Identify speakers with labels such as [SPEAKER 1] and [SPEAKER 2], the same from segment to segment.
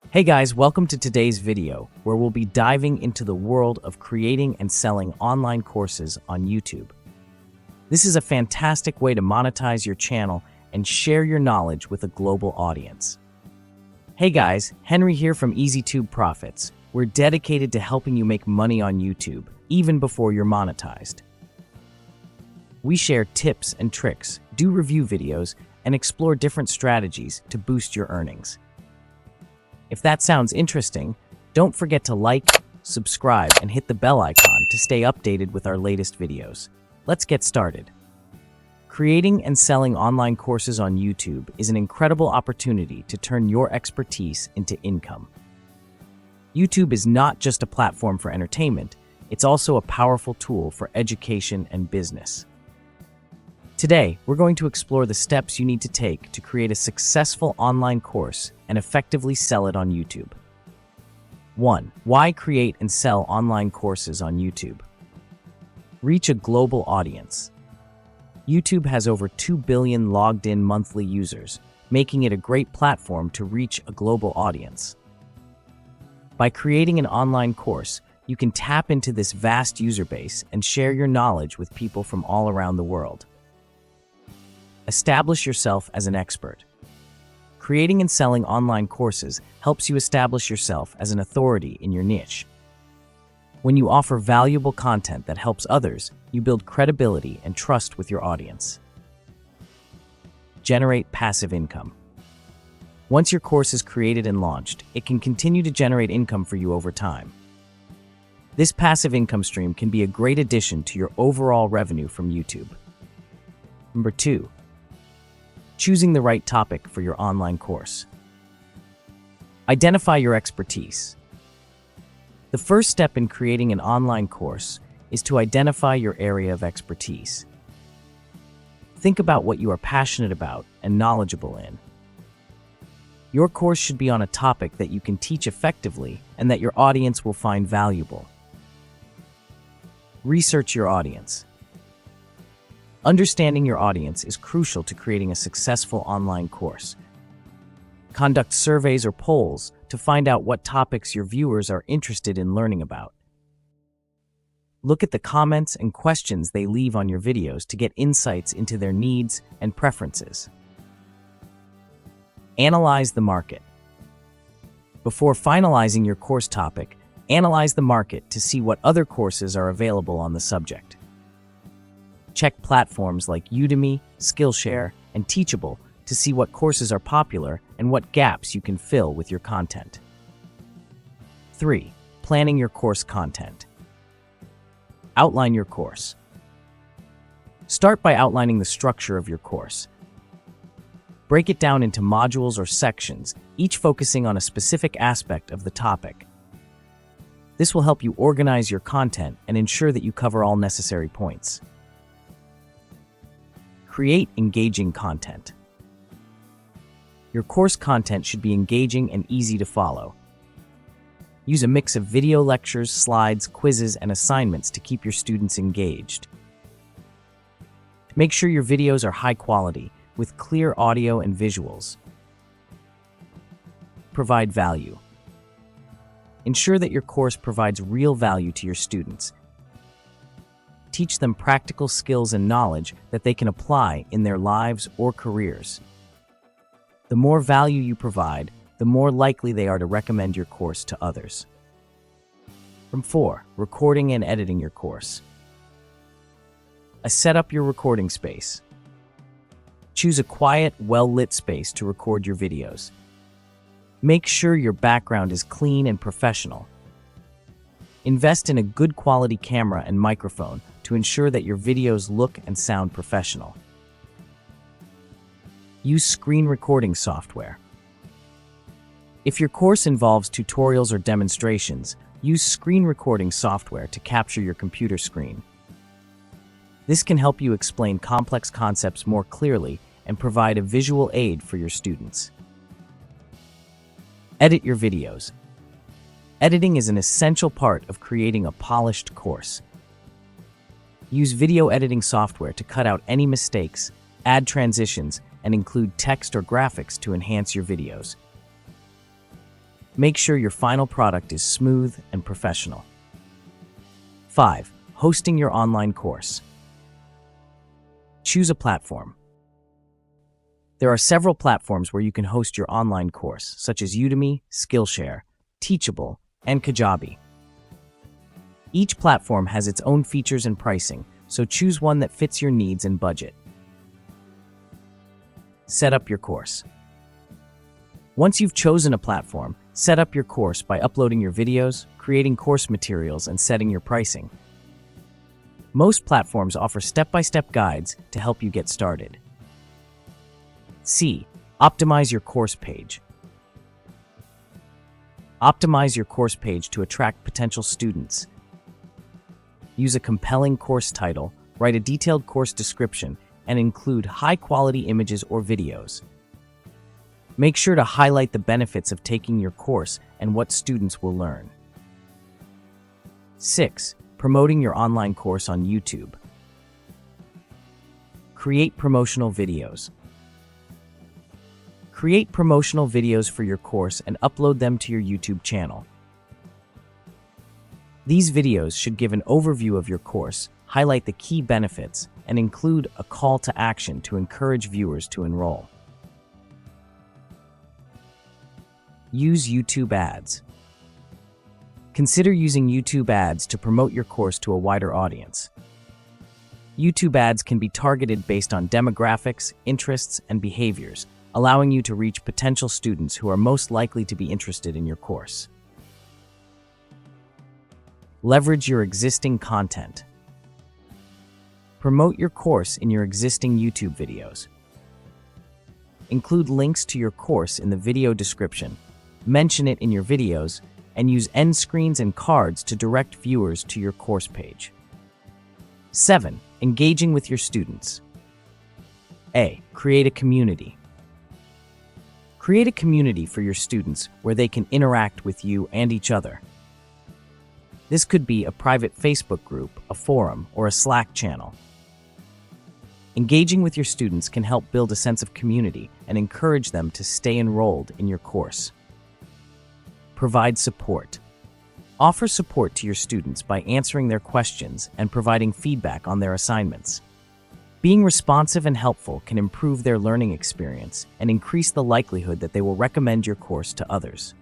[SPEAKER 1] Hey guys, welcome to today's video, where we'll be diving into the world of creating and selling online courses on YouTube. This is a fantastic way to monetize your channel and share your knowledge with a global audience. Hey guys, Henry here from EasyTube Profits. We're dedicated to helping you make money on YouTube, even before you're monetized. We share tips and tricks, do review videos, and explore different strategies to boost your earnings. If that sounds interesting, don't forget to like, subscribe, and hit the bell icon to stay updated with our latest videos. Let's get started. Creating and selling online courses on YouTube is an incredible opportunity to turn your expertise into income. YouTube is not just a platform for entertainment, it's also a powerful tool for education and business. Today, we're going to explore the steps you need to take to create a successful online course and effectively sell it on YouTube. 1. Why create and sell online courses on YouTube? Reach a global audience. YouTube has over 2 billion logged-in monthly users, making it a great platform to reach a global audience. By creating an online course, you can tap into this vast user base and share your knowledge with people from all around the world. Establish yourself as an expert. Creating and selling online courses helps you establish yourself as an authority in your niche. When you offer valuable content that helps others, you build credibility and trust with your audience. Generate passive income. Once your course is created and launched, it can continue to generate income for you over time. This passive income stream can be a great addition to your overall revenue from YouTube. Number 2. Choosing the right topic for your online course. Identify your expertise. The first step in creating an online course is to identify your area of expertise. Think about what you are passionate about and knowledgeable in. Your course should be on a topic that you can teach effectively and that your audience will find valuable. Research your audience. Understanding your audience is crucial to creating a successful online course. Conduct surveys or polls to find out what topics your viewers are interested in learning about. Look at the comments and questions they leave on your videos to get insights into their needs and preferences. Analyze the market. Before finalizing your course topic, analyze the market to see what other courses are available on the subject. Check platforms like Udemy, Skillshare, and Teachable to see what courses are popular and what gaps you can fill with your content. 3. Planning your course content. Outline your course. Start by outlining the structure of your course. Break it down into modules or sections, each focusing on a specific aspect of the topic. This will help you organize your content and ensure that you cover all necessary points. Create engaging content. Your course content should be engaging and easy to follow. Use a mix of video lectures, slides, quizzes, and assignments to keep your students engaged. Make sure your videos are high quality, with clear audio and visuals. Provide value. Ensure that your course provides real value to your students. Teach them practical skills and knowledge that they can apply in their lives or careers. The more value you provide, the more likely they are to recommend your course to others. 4. Recording and editing your course. Set up your recording space. Choose a quiet, well-lit space to record your videos. Make sure your background is clean and professional. Invest in a good quality camera and microphone to ensure that your videos look and sound professional. Use screen recording software. If your course involves tutorials or demonstrations, use screen recording software to capture your computer screen. This can help you explain complex concepts more clearly and provide a visual aid for your students. Edit your videos. Editing is an essential part of creating a polished course. Use video editing software to cut out any mistakes, add transitions, and include text or graphics to enhance your videos. Make sure your final product is smooth and professional. 5. Hosting your online course. Choose a platform. There are several platforms where you can host your online course, such as Udemy, Skillshare, Teachable, and Kajabi. Each platform has its own features and pricing, so choose one that fits your needs and budget. Set up your course. Once you've chosen a platform, set up your course by uploading your videos, creating course materials, and setting your pricing. Most platforms offer step-by-step guides to help you get started. C. Optimize your course page. Optimize your course page to attract potential students. Use a compelling course title, write a detailed course description, and include high-quality images or videos. Make sure to highlight the benefits of taking your course and what students will learn. 6. Promoting your online course on YouTube. Create promotional videos. Create promotional videos for your course and upload them to your YouTube channel. These videos should give an overview of your course, highlight the key benefits, and include a call to action to encourage viewers to enroll. Use YouTube ads. Consider using YouTube ads to promote your course to a wider audience. YouTube ads can be targeted based on demographics, interests, and behaviors, allowing you to reach potential students who are most likely to be interested in your course. Leverage your existing content. Promote your course in your existing YouTube videos. Include links to your course in the video description. Mention it in your videos, and use end screens and cards to direct viewers to your course page. 7. Engaging with your students. A. Create a community. Create a community for your students where they can interact with you and each other. This could be a private Facebook group, a forum, or a Slack channel. Engaging with your students can help build a sense of community and encourage them to stay enrolled in your course. Provide support. Offer support to your students by answering their questions and providing feedback on their assignments. Being responsive and helpful can improve their learning experience and increase the likelihood that they will recommend your course to others.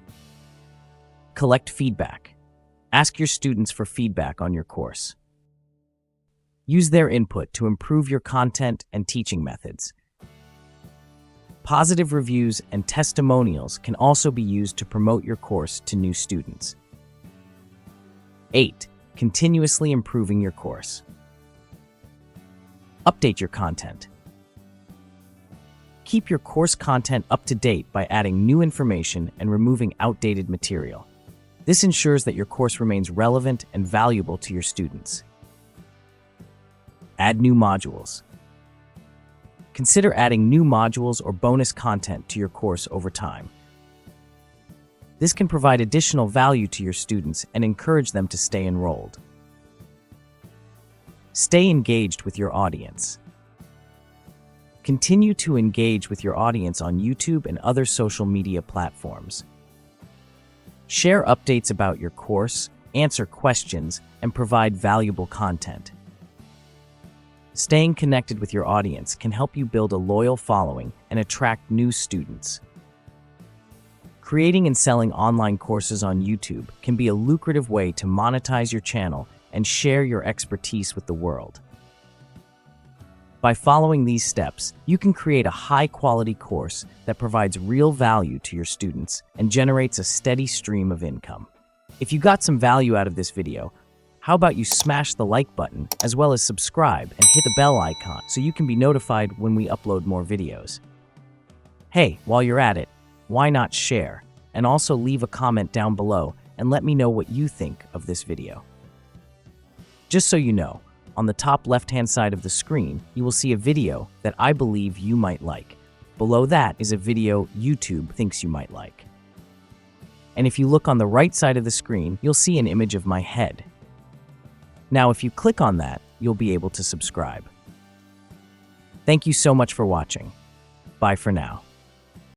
[SPEAKER 1] Collect feedback. Ask your students for feedback on your course. Use their input to improve your content and teaching methods. Positive reviews and testimonials can also be used to promote your course to new students. 8. Continuously improving your course. Update your content. Keep your course content up to date by adding new information and removing outdated material. This ensures that your course remains relevant and valuable to your students. Add new modules. Consider adding new modules or bonus content to your course over time. This can provide additional value to your students and encourage them to stay enrolled. Stay engaged with your audience. Continue to engage with your audience on YouTube and other social media platforms. Share updates about your course, answer questions, and provide valuable content. Staying connected with your audience can help you build a loyal following and attract new students. Creating and selling online courses on YouTube can be a lucrative way to monetize your channel and share your expertise with the world. By following these steps, you can create a high-quality course that provides real value to your students and generates a steady stream of income. If you got some value out of this video, how about you smash the like button as well as subscribe and hit the bell icon so you can be notified when we upload more videos. Hey, while you're at it, why not share and also leave a comment down below and let me know what you think of this video. Just so you know, on the top left-hand side of the screen, you will see a video that I believe you might like. Below that is a video YouTube thinks you might like. And if you look on the right side of the screen, you'll see an image of my head. Now, if you click on that, you'll be able to subscribe. Thank you so much for watching. Bye for now.